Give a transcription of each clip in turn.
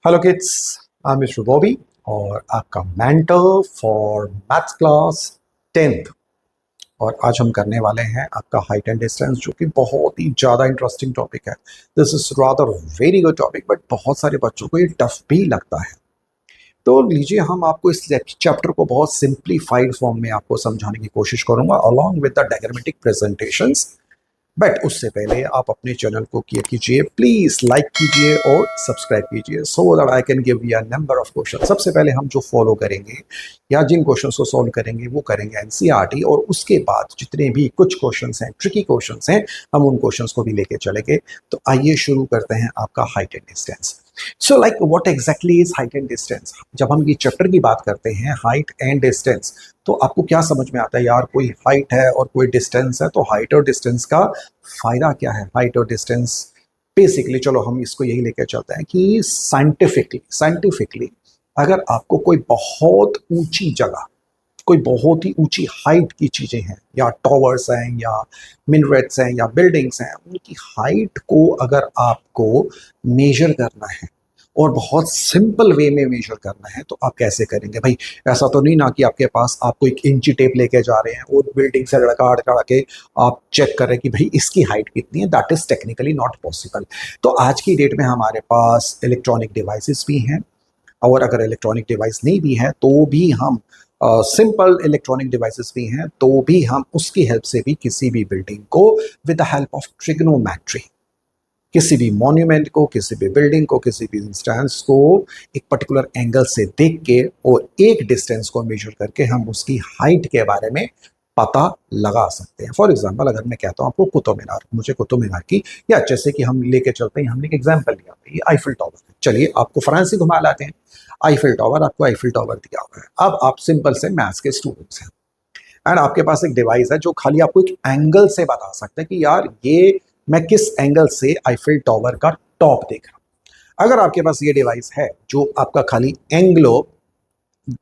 Hello kids, I am mister Bobby और आपका mentor for maths class 10th। और आज हम करने वाले हैं आपका हाइट एंड डिस्टेंस, जो कि बहुत ही ज़्यादा इंटरेस्टिंग टॉपिक है। This is rather very good topic, but बहुत सारे बच्चों को ये टफ भी लगता है। तो लीजिए, हम आपको इस चैप्टर को बहुत सिंप्लीफाइड फॉर्म में आपको समझाने की कोशिश करूंगा along with the diagrammatic presentations. But उससे पहले आप अपने चैनल को किया कीजिए, प्लीज लाइक कीजिए और सब्सक्राइब कीजिए, so that I can give you a number of question. सबसे पहले हम जो फॉलो करेंगे या जिन क्वेश्चंस को सॉल्व करेंगे वो करेंगे एनसीईआरटी, और उसके बाद जितने भी कुछ क्वेश्चंस हैं, ट्रिकी क्वेश्चंस हैं, हम उन क्वेश्चंस को भी लेके चलेंगे। तो आइए शुरू करते हैं आपका height and distance. So like what exactly is height and distance. जब हम ये चैप्टर की बात करते हैं हाइट एंड डिस्टेंस, तो आपको क्या समझ में आता है? यार, कोई हाइट है और कोई डिस्टेंस है, तो हाइट और डिस्टेंस का फायदा क्या है? हाइट और डिस्टेंस बेसिकली, चलो हम इसको यही लेकर चलते हैं कि साइंटिफिकली अगर आपको कोई बहुत ऊंची जगह, कोई बहुत ही ऊंची हाइट की चीजें हैं, या टॉवर्स हैं, या मिनरेट्स हैं, या बिल्डिंग्स हैं, उनकी हाइट को अगर आपको मेजर करना है और बहुत सिंपल वे में मेजर करना है, तो आप कैसे करेंगे भाई? ऐसा तो नहीं ना कि आपके पास आपको एक इंची टेप लेके जा रहे हैं और बिल्डिंग से लड़का अड़का के आप चेक कर रहे हैं कि भाई इसकी हाइट कितनी है। That is technically not possible. तो आज की डेट में हमारे पास इलेक्ट्रॉनिक डिवाइसेस भी हैं, और अगर इलेक्ट्रॉनिक डिवाइस नहीं भी है तो भी हम सिंपल इलेक्ट्रॉनिक डिवाइसेस भी हैं, तो भी हम उसकी हेल्प से भी किसी भी बिल्डिंग को with the help of trigonometry, किसी भी मॉन्यूमेंट को, किसी भी बिल्डिंग को, किसी भी इंस्टेंस को एक पर्टिकुलर एंगल से देख के और एक डिस्टेंस को मेजर करके हम उसकी हाइट के बारे में पता लगा सकते हैं। फॉर एग्जांपल, अगर मैं कहता हूँ आपको कुतुब मीनार, मुझे कुतुब मीनार की, या जैसे कि हम लेके चलते हैं, हमने एक एग्जांपल लिया, ये आईफिल टावर है। चलिए आपको फ्रांस से घुमा लाते हैं। आईफिल टावर, आपको आईफिल टावर दिया हुआ है। अब आप सिंपल से मैथ्स के स्टूडेंट्स हैं एंड आपके पास एक डिवाइस है जो खाली आपको एक एंगल से बता सकता है कि यार ये मैं किस एंगल से आईफिल टावर का टॉप देख रहा हूं। अगर आपके पास ये डिवाइस है जो आपका खाली एंगलो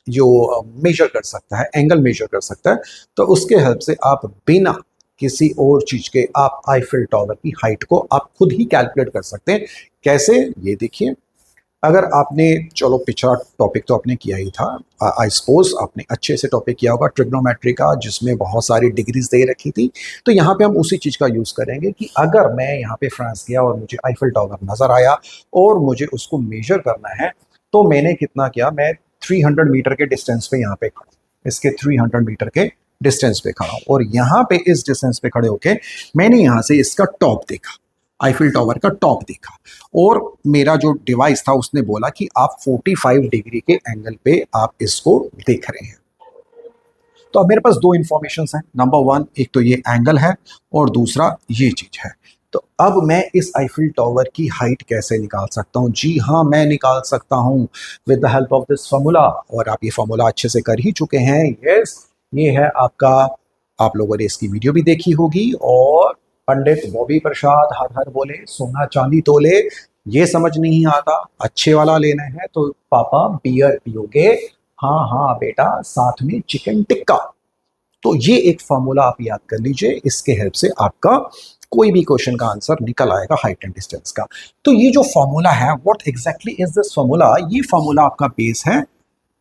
जो मेजर कर सकता है, एंगल मेजर कर सकता है, तो उसके हेल्प से आप बिना किसी और चीज के आप आईफिल टावर की हाइट को आप खुद ही कैलकुलेट कर सकते हैं। कैसे? ये देखिए, अगर आपने, चलो पिछला टॉपिक तो आपने किया ही था, आई सपोज आपने अच्छे से टॉपिक किया होगा ट्रिग्नोमेट्री का, जिसमें बहुत सारी डिग्रीज दे रखी थी। तो यहाँ पे हम उसी चीज़ का यूज़ करेंगे कि अगर मैं यहाँ पे फ्रांस गया और मुझे आईफिल टावर नज़र आया और मुझे उसको मेजर करना है, तो मैंने कितना किया? मैं 300 मीटर के डिस्टेंस पे यहाँ पे खड़ा, इसके 300 मीटर के डिस्टेंस पे खड़ा हूँ, और यहाँ पे इस डिस्टेंस पे खड़े होके मैंने यहाँ से इसका टॉप देखा, आईफिल टावर का टॉप देखा, और मेरा जो डिवाइस था उसने बोला कि आप 45 डिग्री के एंगल पे आप इसको देख रहे हैं। तो अब मेरे पास दो इंफॉर्मेशन हैं। नंबर वन, एक तो ये एंगल है और दूसरा ये चीज है। तो अब मैं इस आईफिल टावर की हाइट कैसे निकाल सकता हूँ? जी हाँ, मैं निकाल सकता हूँ with the help of this formula, और आप ये फॉर्मूला अच्छे से कर ही चुके हैं। यस, ये है आपका, आप लोगों ने इसकी वीडियो भी देखी होगी। और पंडित बॉबी प्रसाद हर हर बोले, सोना चांदी तोले, ये समझ नहीं आता, अच्छे वाला लेना है तो पापा बियर पियोगे, हाँ हाँ बेटा, साथ में चिकन टिक्का। तो ये एक फॉर्मूला आप याद कर लीजिए, इसके हेल्प से आपका कोई भी क्वेश्चन का आंसर निकल आएगा हाइट एंड डिस्टेंस का। तो ये जो फॉर्मूला है, what exactly is this formula? ये फॉर्मूला आपका बेस है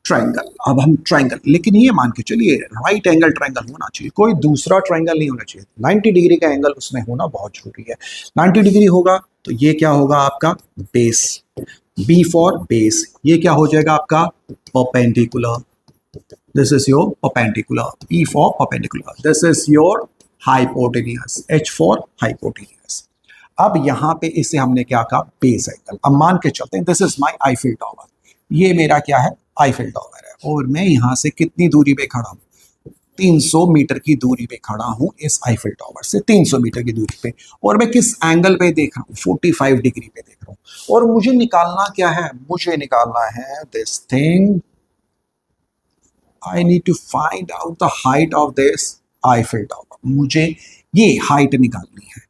ट्रायंगल। अब हम ट्रायंगल, लेकिन ये मान के चलिए राइट एंगल ट्रायंगल होना चाहिए, कोई दूसरा ट्रायंगल नहीं होना चाहिए। 90 डिग्री का एंगल उसमें होना बहुत जरूरी है। 90 डिग्री होगा तो ये क्या होगा आपका? बेस। बी फॉर बेस, ये क्या हो जाएगा आपका? Perpendicular. This is your perpendicular. E for perpendicular. This is your hypotenuse. H for hypotenuse. अब यहाँ पे इसे हमने क्या कहा? Base angle. अब मान के चलते हैं this is my Eiffel tower, ये मेरा क्या है? आईफिल टावर है, और मैं यहाँ से कितनी दूरी पे खड़ा हूँ? 300 मीटर की दूरी पे खड़ा हूँ इस आईफिल टावर से, 300 मीटर की दूरी पे, और मैं किस एंगल पे देख रहा हूँ? 45 डिग्री पे देख रहा हूँ। और मुझे निकालना क्या है? मुझे निकालना है this thing, I need to find out the height of this Eiffel tower. मुझे ये हाइट निकालनी है।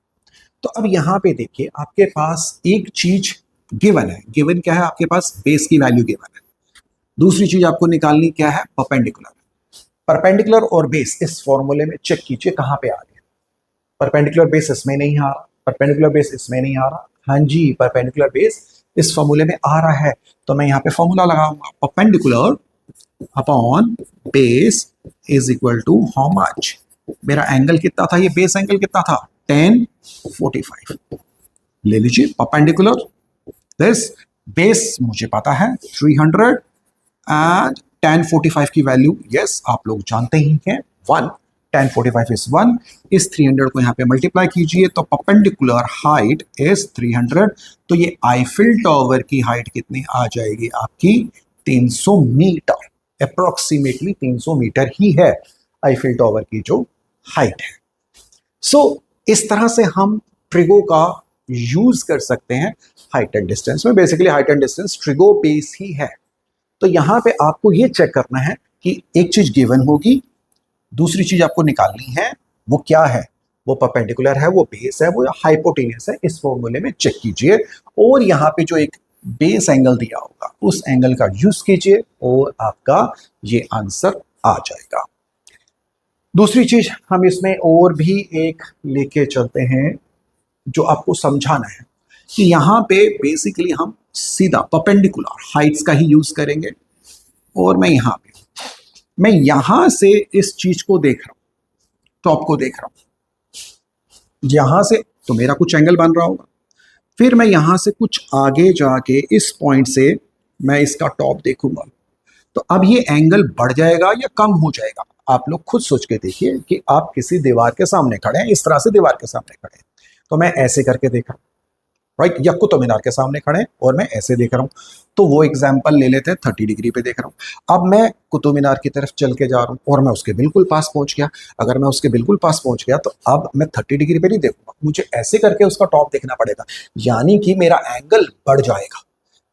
तो अब यहाँ पे देखिए, आपके पास एक चीज गिवन है। गिवन क्या है आपके पास? बेस की वैल्यू गिवन है। दूसरी चीज आपको निकालनी क्या है? परपेंडिकुलर। परपेंडिकुलर और बेस इस फॉर्मूले में चेक कीजिए कहां पे आ गया। परपेंडिकुलर बेस इसमें नहीं आ रहा, परपेंडिकुलर बेस इसमें नहीं आ रहा। हाँ जी, परपेंडिकुलर बेस इस फॉर्मूले में आ रहा है, तो मैं यहाँ पे फॉर्मूला लगाऊंगा, perpendicular upon base is equal to how much. मेरा एंगल कितना था, ये बेस एंगल कितना था, 1045। ले लीजिए परपेंडिकुलर दिस, बेस मुझे पता है 300 एंड 1045 की वैल्यू यस आप लोग जानते ही हैं 1, 1045 इज 1, इस 300 को यहाँ पे मल्टीप्लाई कीजिए तो परपेंडिकुलर हाइट इज 300, तो ये आईफिल टावर की हाइट कितनी आ जाएगी आपकी 300 मीटर, अप्रोक्सीमेटली 300 मीटर ही है आईफिल टावर की जो हाइट है। सो इस तरह से हम ट्रिगो का यूज कर सकते हैं हाइट एंड डिस्टेंस में। Basically height and distance trigo base ही है। तो यहां पे आपको ये चेक करना है कि एक चीज गिवन होगी, दूसरी चीज आपको निकालनी है, वो क्या है, वो परपेंडिकुलर है, वो बेस है, वो हाइपोटेनियस है, इस फॉर्मूले में चेक कीजिए और यहाँ पे जो एक बेस एंगल दिया होगा उस एंगल का यूज कीजिए और आपका ये आंसर आ जाएगा। दूसरी चीज हम इसमें और भी एक लेके चलते हैं जो आपको समझाना है कि यहाँ पे बेसिकली हम सीधा परपेंडिकुलर हाइट्स का ही यूज करेंगे और मैं यहां से इस चीज को देख रहा हूं, टॉप को देख रहा हूं, यहां से तो मेरा कुछ एंगल बन रहा होगा, फिर मैं यहां से कुछ आगे जाके इस पॉइंट से मैं इसका टॉप देखूंगा, तो अब ये एंगल बढ़ जाएगा या कम हो जाएगा, आप लोग खुद सोच के देखिए कि आप किसी दीवार के सामने खड़े हैं, इस तरह से दीवार के सामने खड़े हैं, तो मैं ऐसे करके देख रहा हूं, राइट, या कुतुब मीनार के सामने खड़े हैं और मैं ऐसे देख रहा हूं, तो वो एग्जाम्पल ले लेते हैं 30 डिग्री पे देख रहा हूं। अब मैं कुतुब मीनार की तरफ चल के जा रहा हूं और मैं उसके बिल्कुल पास पहुंच गया, अगर मैं उसके बिल्कुल पास पहुंच गया तो अब मैं 30 डिग्री पे नहीं देखूंगा, मुझे ऐसे करके उसका टॉप देखना पड़ेगा, यानी कि मेरा एंगल बढ़ जाएगा,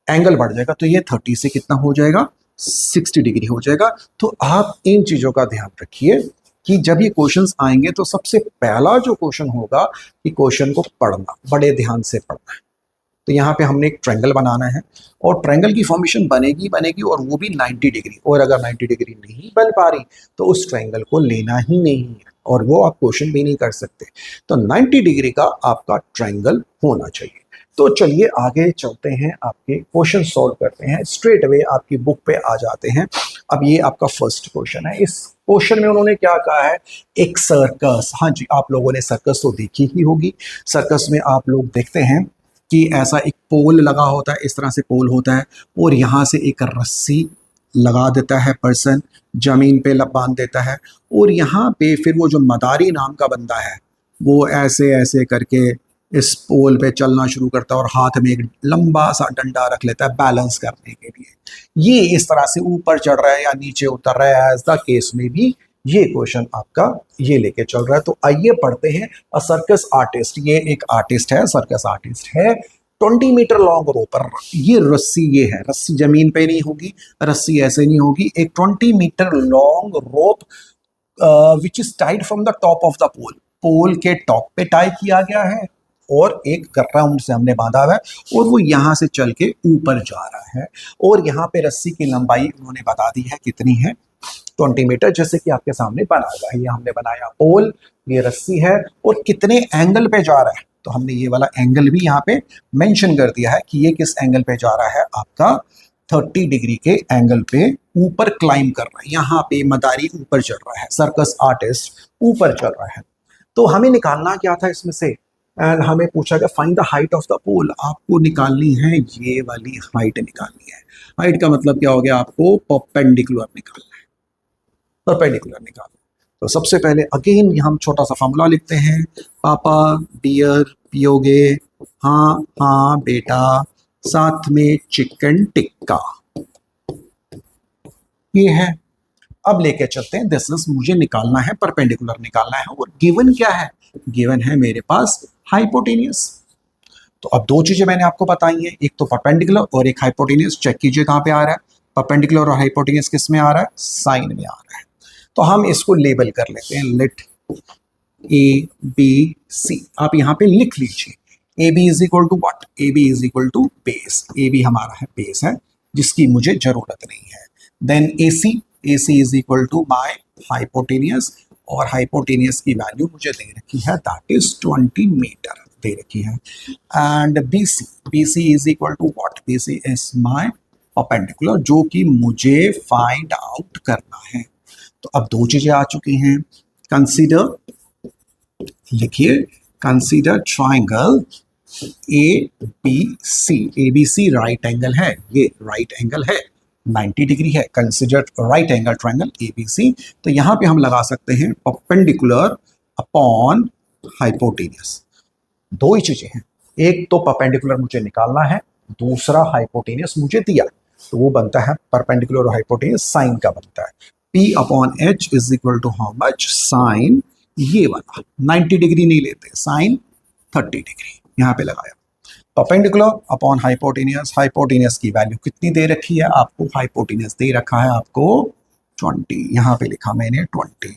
एंगल बढ़ जाएगा, तो ये 30 से कितना हो जाएगा, 60 डिग्री हो जाएगा। तो आप इन चीजों का ध्यान रखिए कि जब ये क्वेश्चंस आएंगे तो सबसे पहला जो क्वेश्चन होगा कि क्वेश्चन को पढ़ना, बड़े ध्यान से पढ़ना है। तो यहाँ पे हमने एक ट्रायंगल बनाना है और ट्रायंगल की फॉर्मेशन बनेगी और वो भी 90 डिग्री, और अगर 90 डिग्री नहीं बन पा रही तो उस ट्रायंगल को लेना ही नहीं है और वो आप क्वेश्चन भी नहीं कर सकते। तो 90 डिग्री का आपका ट्रायंगल होना चाहिए। तो चलिए आगे चलते हैं, आपके क्वेश्चन सॉल्व करते हैं, स्ट्रेट अवे आपकी बुक पे आ जाते हैं। अब ये आपका फर्स्ट क्वेश्चन है, इस क्वेश्चन में उन्होंने क्या कहा है, एक सर्कस, हाँ जी आप लोगों ने सर्कस तो देखी ही होगी, सर्कस में आप लोग देखते हैं कि ऐसा एक पोल लगा होता है, इस तरह से पोल होता है और यहाँ से एक रस्सी लगा देता है पर्सन, जमीन पे बांध देता है और यहाँ पे फिर वो जो मदारी नाम का बंदा है वो ऐसे ऐसे करके इस पोल पे चलना शुरू करता है और हाथ में एक लंबा सा डंडा रख लेता है बैलेंस करने के लिए। ये इस तरह से ऊपर चढ़ रहा है या नीचे उतर रहा है, एज द केस में भी ये क्वेश्चन आपका ये लेके चल रहा है। तो आइए पढ़ते हैं, अ सर्कस आर्टिस्ट, ये एक आर्टिस्ट है, सर्कस आर्टिस्ट है, 20 मीटर लॉन्ग रोपर, ये रस्सी, ये है रस्सी, जमीन पे नहीं होगी, रस्सी ऐसे नहीं होगी, एक 20 metre long rope which is tied from the top of the pole, pole के टॉप पे टाई किया गया है और एक ग्राउंड से हमने बांधा हुआ है और वो यहाँ से चल के ऊपर जा रहा है और यहाँ पे रस्सी की लंबाई उन्होंने बता दी है कितनी है, 20 मीटर, जैसे कि आपके सामने बना हुआ है, ये हमने बनाया पोल, ये रस्सी है और कितने एंगल पे जा रहा है, तो हमने ये वाला एंगल भी यहाँ पे मेंशन कर दिया है कि ये किस एंगल पे जा रहा है, आपका 30 डिग्री के एंगल पे ऊपर क्लाइंब कर रहा है, यहाँ पे मदारी ऊपर चढ़ रहा है, सर्कस आर्टिस्ट ऊपर चढ़ रहा है। तो हमें निकालना क्या था इसमें से, एंड हमें पूछा गया find the height of the pole, आपको निकालनी है ये वाली हाइट निकालनी है। हाइट का मतलब क्या हो गया, आपको परपेंडिकुलर निकालना है, परपेंडिकुलर निकालना। तो सबसे पहले अगेन हम छोटा सा फॉर्मूला लिखते हैं, पापा डियर पियोगे, हाँ हाँ बेटा, साथ में चिकन टिक्का, ये है। अब लेके चलते हैं, दिस इज, मुझे निकालना है परपेंडिकुलर निकालना है और गिवन क्या है, गिवन है मेरे पास हाइपोटेनियस। तो अब दो चीजें मैंने आपको बताई हैं, एक तो परपेंडिकुलर और एक हाइपोटेनियस, चेक कीजिए कहां पे आ रहा है, परपेंडिकुलर और हाइपोटेनियस किस में आ रहा है, साइन में आ रहा है। तो हम इसको लेबल कर लेते हैं, लेट ए बी सी, आप यहाँ पे लिख लीजिए, A B is equal to what, A B is equal to base, A B हमारा है बेस है जिसकी मुझे जरूरत नहीं है। Then A C is equal to my hypotenuse और हाइपोटेनियस की वैल्यू मुझे दे रखी है दैट इज 20 मीटर, दे रखी है। And B C is equal to what, B C is my perpendicular, जो कि मुझे फाइंड आउट करना है। तो अब दो चीजें आ चुकी हैं। कंसीडर, लिखिए, consider triangle A B C right angle है, ये राइट एंगल है, 90 डिग्री है। Consider right angle triangle A B C, तो यहां पे हम लगा सकते हैं परपेंडिकुलर अपॉन हाइपोटेनियस। दो ही चीजें हैं, एक तो परपेंडिकुलर मुझे निकालना है, दूसरा हाइपोटेनियस मुझे दिया, तो वो बनता है परपेंडिकुलर और हाइपोटेनियस साइन का बनता है। P upon H is equal to how much, sine, ये वाला 90 डिग्री नहीं लेते, साइन 30 डिग्री यहां पे लगाया। परपेंडिकुलर अपॉन हाइपोटेनियस, हाइपोटेनियस की वैल्यू कितनी दे रखी है आपको, हाइपोटेनियस दे रखा है आपको 20, यहां पे लिखा मैंने 20।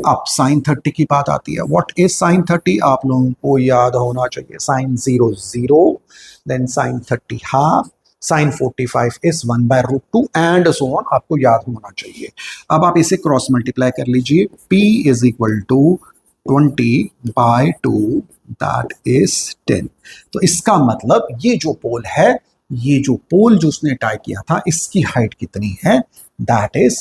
अब साइन 30 की बात आती है। व्हाट इज साइन 30, आप लोगों को याद होना चाहिए, sine 0 0, then sine 30 half, sine 45 is 1/√2 and so on, आपको याद होना चाहिए। अब आप इसे क्रॉस मल्टीप्लाई कर लीजिए, P is equal to 20/2, that is 10। तो इसका मतलब ये जो पोल है, ये जो पोल जो उसने टाई किया था, इसकी हाइट कितनी है, दैट इज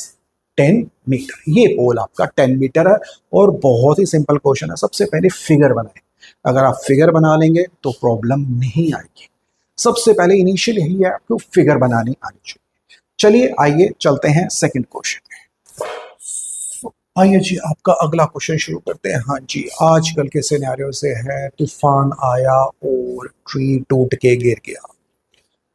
10 मीटर। ये पोल आपका 10 मीटर है। और बहुत ही सिंपल क्वेश्चन है, सबसे पहले फिगर बनाएं। अगर आप फिगर बना लेंगे तो प्रॉब्लम नहीं आएगी। सबसे पहले इनिशियल यही है, आपको फिगर बनानी आनी चाहिए। चलिए आइए चलते हैं सेकंड क्वेश्चन में। आइए जी, आपका अगला क्वेश्चन शुरू करते हैं। हाँ जी, आजकल के सिनेरियो से है, तूफान आया और ट्री टूट के गिर गया।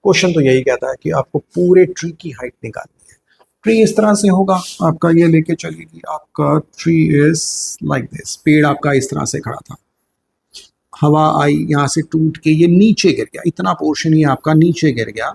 क्वेश्चन तो यही कहता है कि आपको पूरे ट्री की हाइट निकालनी है। ट्री इस तरह से होगा आपका, ये लेके चलेगी, आपका ट्री इज लाइक दिस, पेड़ आपका इस तरह से खड़ा था, हवा आई यहाँ से टूट के ये नीचे गिर गया, इतना पोर्शन ही आपका नीचे गिर गया।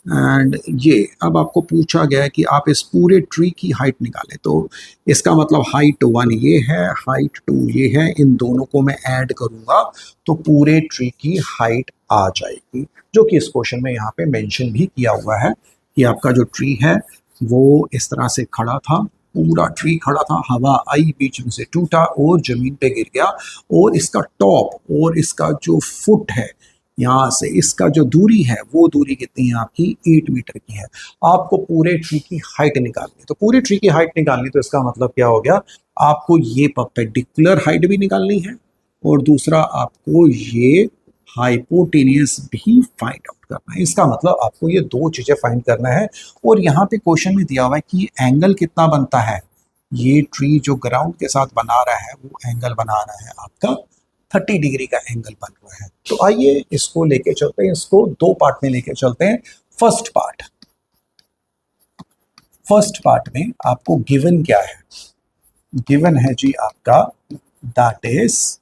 एंड ये अब आपको पूछा गया है कि आप इस पूरे ट्री की हाइट निकालें। तो इसका मतलब हाइट 1 ये है, हाइट 2 ये है, इन दोनों को मैं ऐड करूंगा तो पूरे ट्री की हाइट आ जाएगी, जो कि इस क्वेश्चन में यहाँ पे मेंशन भी किया हुआ है कि आपका जो ट्री है वो इस तरह से खड़ा था, पूरा ट्री खड़ा था, हवा आई बीच में से टूटा और जमीन पे गिर गया। और इसका टॉप और इसका जो फुट है यहाँ से, इसका जो दूरी है वो दूरी कितनी है आपकी, 8 मीटर की है। आपको पूरे ट्री की हाइट निकालनी है। तो पूरे ट्री की हाइट निकालनी, तो इसका मतलब क्या हो गया, आपको ये परपेंडिकुलर हाइट भी निकालनी है और दूसरा आपको ये हाइपोटेनियस भी फाइंड आउट करना है। इसका मतलब आपको ये दो चीजें फाइंड करना है। और यहाँ पे क्वेश्चन में दिया हुआ है कि एंगल कितना बनता है, ये ट्री जो ग्राउंड के साथ बना रहा है वो एंगल बना रहा है आपका 30 डिग्री का एंगल बन रहा है। तो आइए इसको लेके चलते हैं, इसको दो पार्ट में लेके चलते हैं। फर्स्ट पार्ट में आपको गिवन क्या है, गिवन है जी आपका दैट इज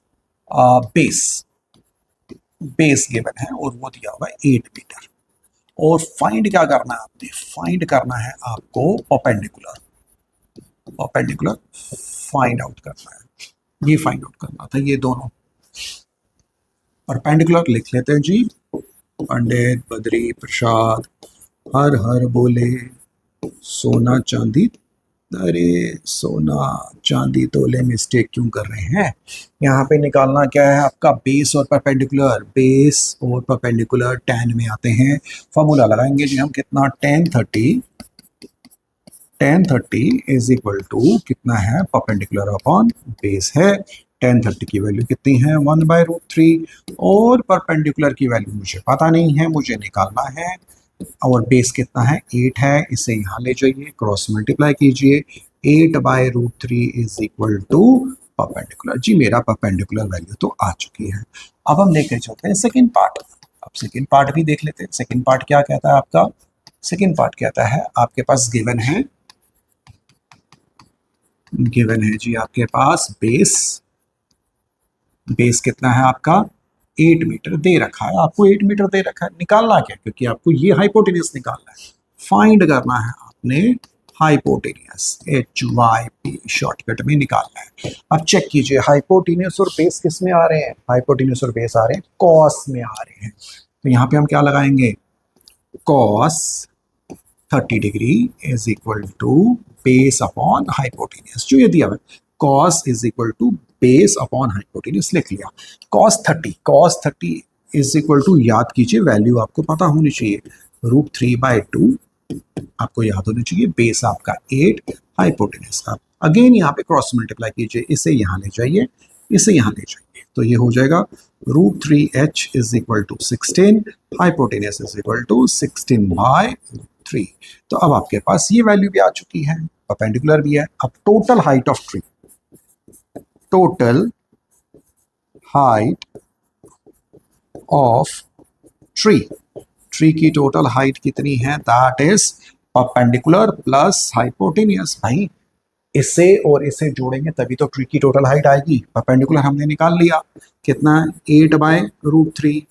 बेस गिवन है और वो दिया हुआ है 8 मीटर। और फाइंड क्या करना है आपने, फाइंड करना है आपको परपेंडिकुलर फाइंड आउट करना है। ये फाइंड आउट करना था, ये दोनों परपेंडिकुलर लिख लेते हैं जी। पंडित बद्री प्रसाद हर हर बोले, सोना चांदी, अरे सोना चांदी तोले मिस्टेक क्यों कर रहे हैं। यहाँ पे निकालना क्या है आपका, बेस और परपेंडिकुलर, बेस और परपेंडिकुलर tan में आते हैं। फॉर्मूला लगाएंगे जी हम, कितना, tan 30 इज इक्वल टू कितना है, परपेंडिकुलर अपॉन बेस है। tan 30 की वैल्यू कितनी है, 1/√3, और परपेंडिकुलर की वैल्यू मुझे पता नहीं है, मुझे निकालना है। और बेस कितना है, 8 है, इसे यहाँ ले जाइए, क्रॉस मल्टीप्लाई कीजिए, 8/√3 इज इक्वल टू परपेंडिकुलर। जी मेरा परपेंडिकुलर वैल्यू तो आ चुकी है। अब हम लेकर चलते हैं सेकंड पार्ट। अब सेकंड पार्ट भी देख लेते हैं। सेकंड पार्ट क्या कहता है आपका, सेकंड पार्ट कहता है आपके पास गिवन है जी आपके पास बेस कितना है आपका, 8 मीटर दे रखा है, आपको 8 मीटर दे रखा है। निकालना क्या, क्योंकि आपको ये हाइपोटेनियस निकालना है, फाइंड करना है आपने हाइपोटेनियस, HYP शॉर्टकट में निकालना है। अब चेक कीजिए, हाइपोटेनियस और बेस किस में आ रहे हैं, हाइपोटेनियस और बेस आ रहे हैं कॉस में आ रहे हैं। तो यहाँ पे हम क्या लगाएंगे, cos 30 degree is equal to base upon hypotenuse, जो ये दिया हुआ है, cos is equal to base upon hypotenuse लिख लिया। cos 30 इज इक्वल टू, याद कीजिए वैल्यू आपको पता होनी चाहिए, √3/2 आपको याद होनी चाहिए, बेस आपका 8, हाइपोटेन्यूज। आप अगेन यहाँ पे क्रॉस मल्टीप्लाई कीजिए, इसे यहाँ ले जाइए, इसे यहाँ ले जाइए, तो ये हो जाएगा √3h is equal to 16, hypotenuse is equal to 16/3। तो अब आपके पास ये वैल्यू भी आ चुकी है, परपेंडिकुलर भी है। अब total height of tree, total height of tree की टोटल हाइट कितनी है, that is perpendicular plus hypotenuse. भाई इसे और इसे जोड़ेंगे तभी तो ट्री की टोटल हाइट आएगी। परपेंडिकुलर हमने निकाल लिया, कितना, 8/√3,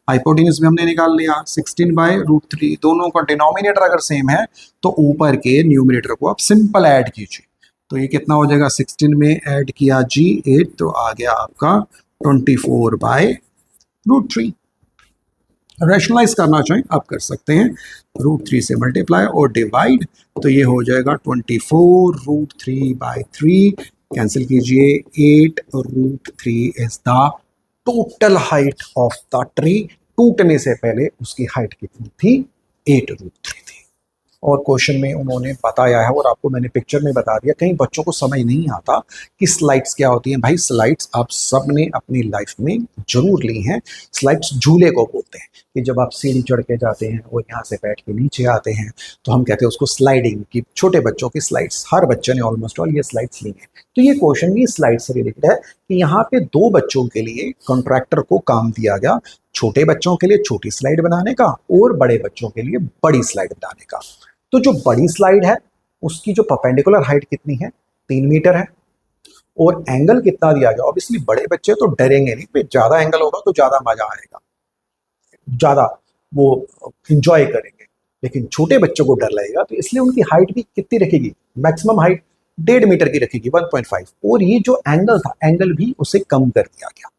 हाइपोटेन्यूज भी हमने निकाल लिया 16/√3। दोनों का डिनोमिनेटर अगर सेम है तो ऊपर के न्यूमरेटर को आप सिंपल ऐड कीजिए, तो ये कितना हो जाएगा, 16 में ऐड किया जी 8, तो आ गया आपका 24/√3। रैशनलाइज करना चाहें आप कर सकते हैं, √3 से मल्टीप्लाई और डिवाइड, तो ये हो जाएगा 24√3/3, कैंसिल कीजिए, 8√3 is the total height of the tree. टूटने से पहले उसकी हाइट कितनी थी, 8√3 थी। और क्वेश्चन में उन्होंने बताया है और आपको मैंने पिक्चर में बता दिया, कई बच्चों को समझ नहीं आता कि स्लाइड्स क्या होती हैं। भाई स्लाइड्स आप सब ने अपनी लाइफ में जरूर ली हैं। स्लाइड्स झूले को बोलते हैं कि जब आप सीढ़ी चढ़ के जाते हैं और यहाँ से बैठ के नीचे आते हैं तो हम कहते हैं उसको स्लाइडिंग की। छोटे बच्चों की स्लाइड्स, हर बच्चे ने ऑलमोस्ट ऑल ये स्लाइड्स ली हैं। तो ये क्वेश्चन भी स्लाइड से रिलेटेड है कि यहाँ पे 2 बच्चों के लिए कॉन्ट्रैक्टर को काम दिया गया, छोटे बच्चों के लिए छोटी स्लाइड बनाने का और बड़े बच्चों के लिए बड़ी स्लाइड बनाने का। तो जो बड़ी स्लाइड है उसकी जो परपेंडिकुलर हाइट कितनी है, 3 मीटर है, और एंगल कितना दिया गया। ऑब्वियसली बड़े बच्चे तो डरेंगे नहीं, पे ज्यादा एंगल होगा तो ज्यादा मजा आएगा, ज्यादा वो इंजॉय करेंगे, लेकिन छोटे बच्चों को डर लगेगा, तो इसलिए उनकी हाइट भी कितनी रखेगी, मैक्सिमम हाइट 1.5 मीटर की रखेगी, 1.5। और ये जो एंगल था, एंगल भी उसे कम कर दिया गया,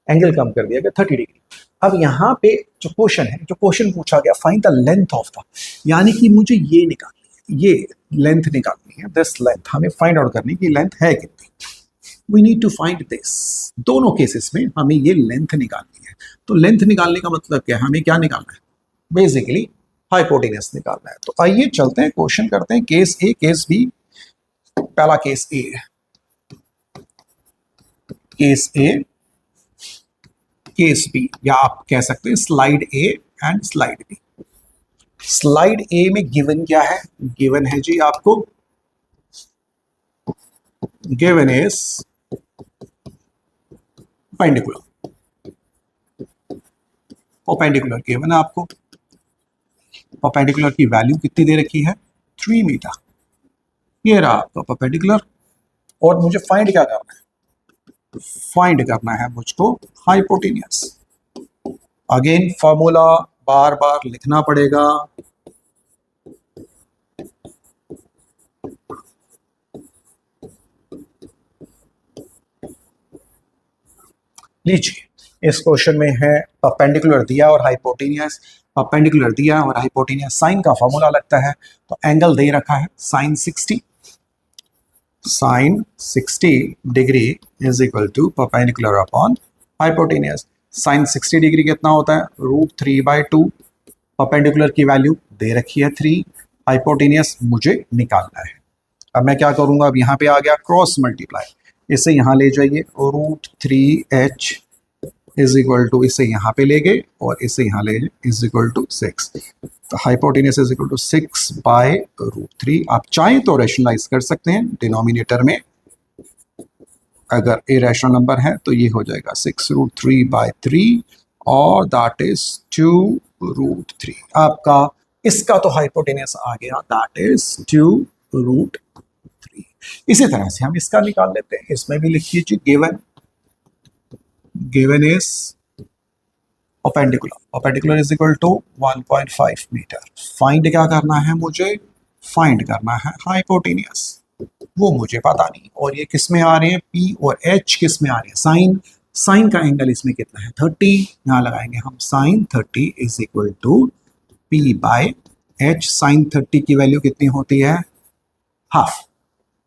एंगल कम कर दिया गया 30 डिग्री। अब यहाँ पे जो क्वेश्चन है, जो क्वेश्चन पूछा गया, find the length of the, यानी कि मुझे ये निकालनी है, ये लेंथ निकालनी है, दिस लेंथ हमें फाइंड आउट करनी की लेंथ है कितनी। We need to find this, दोनों केसेस में हमें ये लेंथ निकालनी है। तो लेंथ निकालने का मतलब क्या है, हमें क्या निकालना है, बेसिकली हाइपोटेन्यूज निकालना है। तो आइए चलते हैं, क्वेश्चन करते हैं, केस ए केस बी। पहला case A, case A case B, या आप कह सकते हैं slide A and slide B. Slide A में गिवन क्या है, गिवन है जी आपको, given is perpendicular, perpendicular given है आपको। परपेंडिकुलर की वैल्यू कितनी दे रखी है, 3 मीटर। ये रहा आपका परपेंडिकुलर, और मुझे फाइंड क्या करना है, फाइंड करना है मुझको हाइपोटेन्यूज। अगेन फॉर्मूला बार बार लिखना पड़ेगा, लीजिए इस क्वेश्चन में है परपेंडिकुलर दिया और हाइपोटेन्यूज, परपेंडिकुलर दिया और हाइपोटेन्यूज, साइन का फॉर्मूला लगता है। तो एंगल दे रखा है sine 60, sine 60 degree is equal to perpendicular upon hypotenuse. Sine 60 degree कितना होता है, √3/2। परपेंडिकुलर की वैल्यू दे रखी है 3, हाइपोटेन्यूज मुझे निकालना है। अब मैं क्या करूंगा, अब यहाँ पे आ गया क्रॉस मल्टीप्लाई, इसे यहाँ ले जाइए, √3h इज इक्वल टू, इसे यहाँ पे ले गए और इसे यहाँ ले गए, इज इक्वल टू 6। तो हाइपोटेन्यूज इज इक्वल टू 6/√3। आप चाहें तो रैशनलाइज कर सकते हैं डिनोमिनेटर में, अगर ए रैशनल नंबर है तो ये हो जाएगा 6√3/3 और दैट इज 2√3। आपका इसका तो हाइपोटेन्यूज आ गया, दैट इज 2√3। इसी तरह से हम इसका निकाल लेते हैं, इसमें भी लिख लीजिए given, given is perpendicular, perpendicular is equal to 1.5 metre. Find क्या करना है मुझे, फाइंड करना है हाइपोटेन्यूज, वो मुझे पता नहीं। और ये किस में आ रहे हैं, P और H किस में आ रहे हैं, साइन, साइन का एंगल इसमें कितना है 30, यहाँ लगाएंगे हम sine 30 is equal to P/H। Sine 30 की वैल्यू कितनी होती है, हाफ।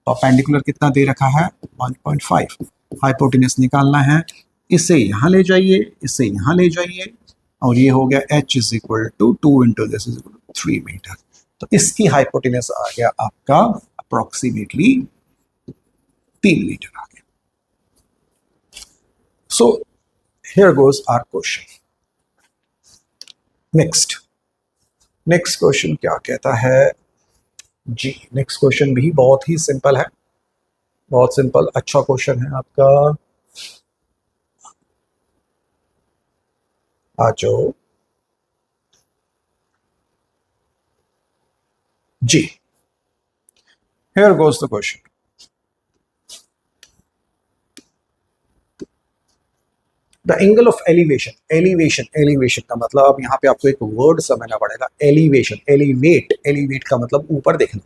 परपेंडिकुलर कितना दे रखा है 1.5, हाइपोटेनस निकालना है, इसे यहाँ ले जाइए, इसे यहाँ ले जाइए, और ये हो गया h is equal to 2 into this is equal to 3 metre. तो इसकी हाइपोटेनस आ गया आपका अप्रोक्सीमेटली 3 मीटर आ गया। So here goes our question. Next question क्या कहता है जी? नेक्स्ट क्वेश्चन भी बहुत ही सिंपल है, बहुत सिंपल अच्छा क्वेश्चन है आपका। आ जाओ जी। Here goes the question. The angle of elevation का मतलब अब यहाँ पे आपको एक वर्ड समझना पड़ेगा। एलिवेट का मतलब ऊपर देखना।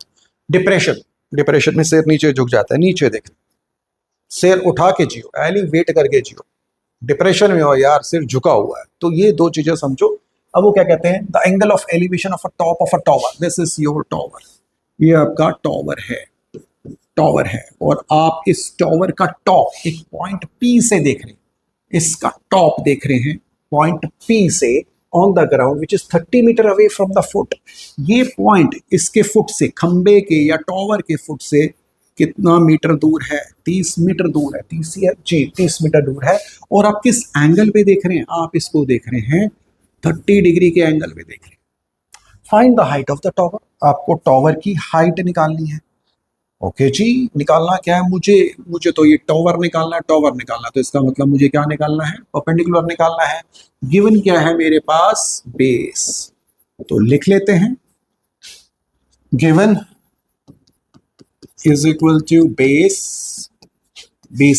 डिप्रेशन में सिर नीचे झुक जाता है, नीचे देखना। सिर उठा के जियो, एलिवेट करके जियो। डिप्रेशन में हो यार, सिर झुका हुआ है, तो ये दो चीजें समझो। अब वो क्या कहते हैं? The angle of elevation of a top of a tower, this is your tower. ये आपका टॉवर है और आप इस टॉवर का टॉप एक पॉइंट पी से देख रहे हैं। इसका टॉप देख रहे हैं पॉइंट पी से on the ground which is 30 metre away from the foot. ये पॉइंट इसके फुट से, खंबे के या टॉवर के फुट से कितना मीटर दूर है? 30 मीटर दूर है। 30 मीटर दूर है। और आप किस एंगल पे देख रहे हैं? आप इसको देख रहे हैं 30 डिग्री के एंगल पे देख रहे हैं। Find the height of the tower. आपको टॉवर की हाइट निकालनी है। ओके जी, निकालना क्या है? मुझे तो ये टॉवर निकालना है। तो इसका मतलब मुझे क्या निकालना है? परपेंडिकुलर निकालना है। गिवन क्या है मेरे पास? बेस। तो लिख लेते हैं, given is equal to base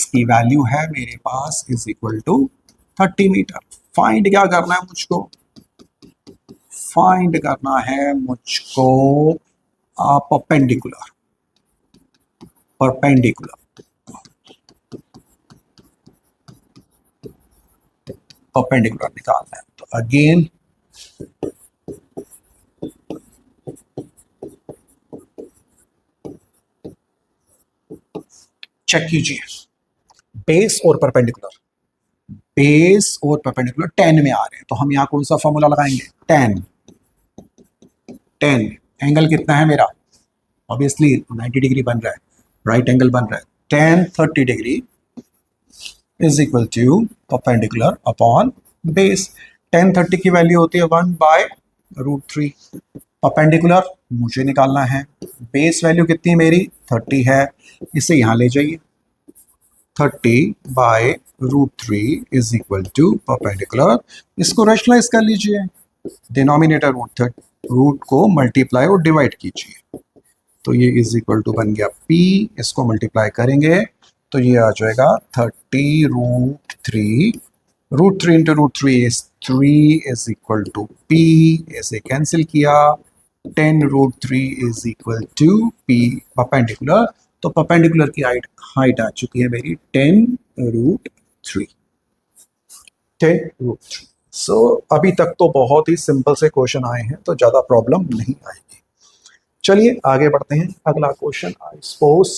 की वैल्यू है मेरे पास is equal to 30 metre. Find क्या करना है मुझको? परपेंडिकुलर निकालना है। तो अगेन चेक कीजिए, बेस और परपेंडिकुलर 10 में आ रहे हैं। तो हम यहां कौन सा फॉर्मूला लगाएंगे? 10 एंगल कितना है मेरा? ऑब्वियसली 90 डिग्री बन रहा है, राइट एंगल बन रहा है। 10 30 degree is equal to perpendicular upon base. 10 30 की वैल्यू होती है 1/√3। परपेंडिकुलर मुझे निकालना है, बेस वैल्यू कितनी है मेरी? 30 है। इसे यहां ले जाइए, 30/√3 इज इक्वल टू परपेंडिकुलर। इसको रैशनलाइज कर लीजिए, डिनोमिनेटर रूट को मल्टीप्लाई और डिवाइड कीजिए। तो ये इज इक्वल टू बन गया P। इसको मल्टीप्लाई करेंगे तो ये आ जाएगा 30√3। √3 into √3 is 3 is equal to P। ऐसे कैंसिल किया। 10√3 is equal to P perpendicular. तो परपेंडिकुलर की हाइट आ चुकी है मेरी 10√3। सो अभी तक तो बहुत ही सिंपल से क्वेश्चन आए हैं, तो ज्यादा प्रॉब्लम नहीं आएगी। चलिए आगे बढ़ते हैं। अगला question I suppose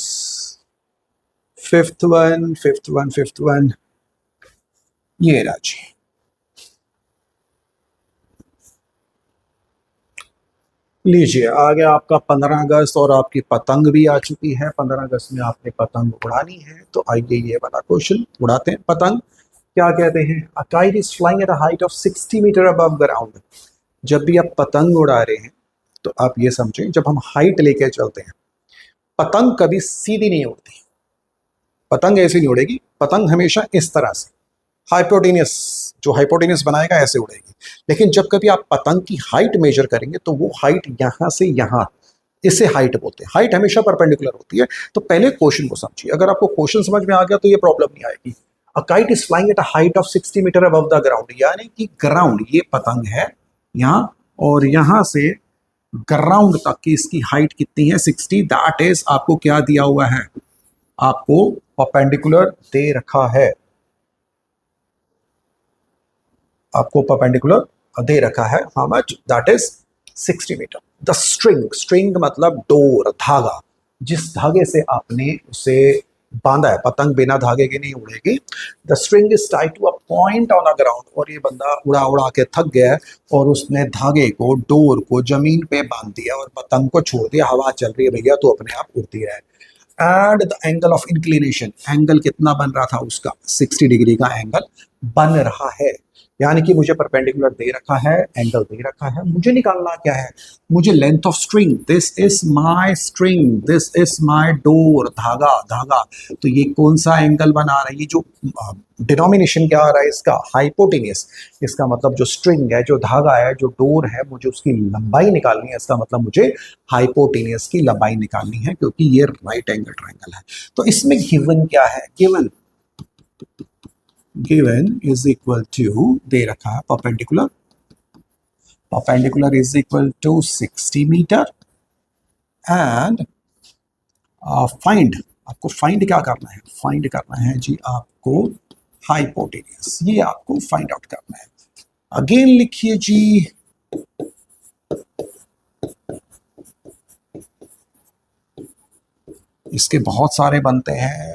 fifth one ये राजी। लीजिए, आगे आपका 15 अगस्त और आपकी पतंग भी आ चुकी है। 15 अगस्त में आपने पतंग उड़ानी है, तो आइए ये वाला क्वेश्चन उड़ाते हैं। पतंग क्या कहते हैं? A kite is flying at a height of 60 metre above ground. जब भी आप पतंग उड़ा रहे हैं तो आप ये समझें, जब हम हाइट लेके चलते हैं, पतंग कभी सीधी नहीं उड़ती। पतंग ऐसे नहीं उड़ेगी, पतंग हमेशा इस तरह से हाइपोटेनस बनाएगा ऐसे उड़ेगी। लेकिन जब कभी आप पतंग की हाइट मेजर करेंगे तो वो हाइट यहां से यहां, इसे हाइट बोलते हैं। हाइट हमेशा परपेंडिकुलर होती है। तो पहले क्वेश्चन को समझिए। अगर आपको क्वेश्चन समझ में आ गया तो ये प्रॉब्लम नहीं आएगी। A kite is flying at a height of 60 metre above the ground, यानी कि ग्राउंड, ये पतंग है यहां, और यहां से ग्राउंड तक की इसकी हाइट कितनी है? 60। दैट इज, आपको क्या दिया हुआ है? आपको परपेंडिकुलर दे रखा है। आपको परपेंडिकुलर दे रखा है। How much? That is 60 metre. The string मतलब डोर, धागा, जिस धागे से आपने उसे बांधा है, पतंग बिना धागे के नहीं उड़ेगी। The string is tied to a point on a ground, और ये बंदा उड़ा उड़ा के थक गया है और उसने धागे को, डोर को जमीन पे बांध दिया और पतंग को छोड़ दिया। हवा चल रही है भैया तो अपने आप उड़ती रहे। And the angle of inclination, angle कितना बन रहा था उसका, 60 डिग्री का एंगल बन रहा है। यानी कि मुझे परपेंडिकुलर दे रखा है, एंगल दे रखा है, मुझे निकालना क्या है, मुझे length of string, this is my string, this is my door, धागा धागा, तो ये कौन सा एंगल बना रहा है, ये जो डिनोमिनेशन क्या आ रहा है इसका, हाइपोटेनियस। इसका मतलब जो स्ट्रिंग है, जो धागा है, जो डोर है, मुझे उसकी लंबाई निकालनी है, इसका मतलब मुझे हाइपोटेनियस की लंबाई निकालनी है, क्योंकि ये राइट एंगल ट्रायंगल है। तो इसमें गिवन क्या है, गिवन इज इक्वल टू, दे रखा है perpendicular, perpendicular is equal to 60 metre and find, आपको फाइंड क्या करना है, फाइंड करना है जी आपको हाइपोटेनियस, ये आपको फाइंड आउट करना है। अगेन लिखिए जी, इसके बहुत सारे बनते हैं।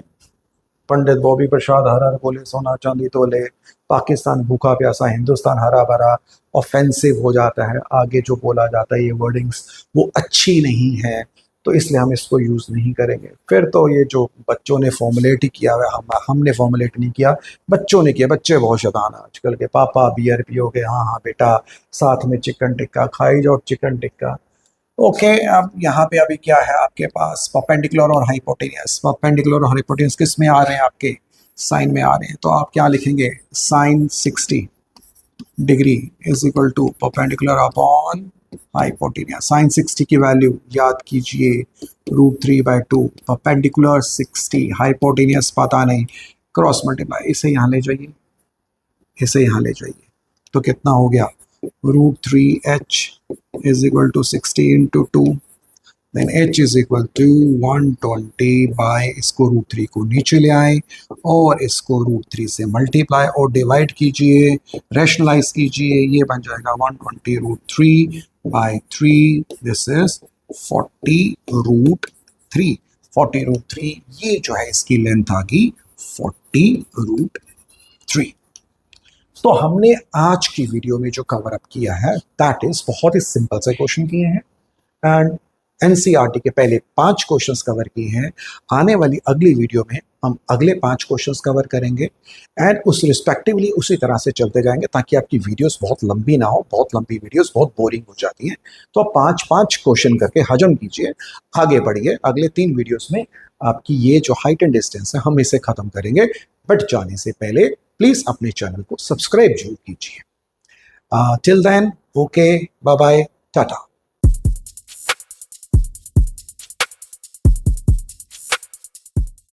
पंडित बॉबी प्रसाद हर हर बोले सोना चांदी तोले, पाकिस्तान भूखा प्यासा हिंदुस्तान हरा भरा, ऑफेंसिव हो जाता है, आगे जो बोला जाता है ये वर्डिंग्स वो अच्छी नहीं है, तो इसलिए हम इसको यूज़ नहीं करेंगे। फिर तो ये जो बच्चों ने फॉर्मुलेट ही किया हुआ, हमने फॉर्मुलेट नहीं किया, बच्चों ने किया। बच्चे बहुत शैतान है आजकल के, पापा बियर पियोगे, हाँ हाँ बेटा, साथ में चिकन टिक्का खाई जाओ, चिकन टिक्का। ओके, अब यहाँ पे अभी क्या है आपके पास, परपेंडिकुलर और हाइपोटेनियस। परपेंडिकुलर और हाइपोटेनियस किस में आ रहे हैं, आपके साइन में आ रहे हैं, तो आप क्या लिखेंगे, sine 60 degree is equal to perpendicular upon hypotenuse. Sine 60 की वैल्यू याद कीजिए, √3/2, परपेंडिकुलर 60, हाइपोटेनियस पता नहीं, क्रॉस मल्टीप्लाई, इसे यहाँ ले जाइए, इसे यहाँ ले जाइए, तो कितना हो गया, √3h is equal to 60 into 2, then h is equal to 120 by, इसको √3 को नीचे ले आए और इसको √3 से मल्टीप्लाई और डिवाइड कीजिए, रैशनलाइज कीजिए, ये बन जाएगा 120 √3/3, दिस इज 40 √3, 40 √3, ये जो है इसकी लेंथ आ गई 40 √3। तो हमने आज की वीडियो में जो कवर अप किया है दैट इज बहुत ही सिंपल से क्वेश्चन किए हैं एंड एनसीईआरटी के पहले 5 क्वेश्चंस कवर किए हैं। आने वाली अगली वीडियो में हम अगले 5 क्वेश्चंस कवर करेंगे एंड उस रिस्पेक्टिवली उसी तरह से चलते जाएंगे, ताकि आपकी वीडियोस बहुत लंबी ना हो। बहुत लंबी वीडियोस बहुत बोरिंग हो जाती हैं, तो आप 5-5 क्वेश्चन करके हजम कीजिए, आगे बढ़िए। अगले 3 वीडियोस में आपकी ये जो हाइट एंड डिस्टेंस है हम इसे खत्म करेंगे, बट जाने से पहले प्लीज अपने चैनल को सब्सक्राइब जरूर कीजिए। Till then, okay, bye bye, Tata.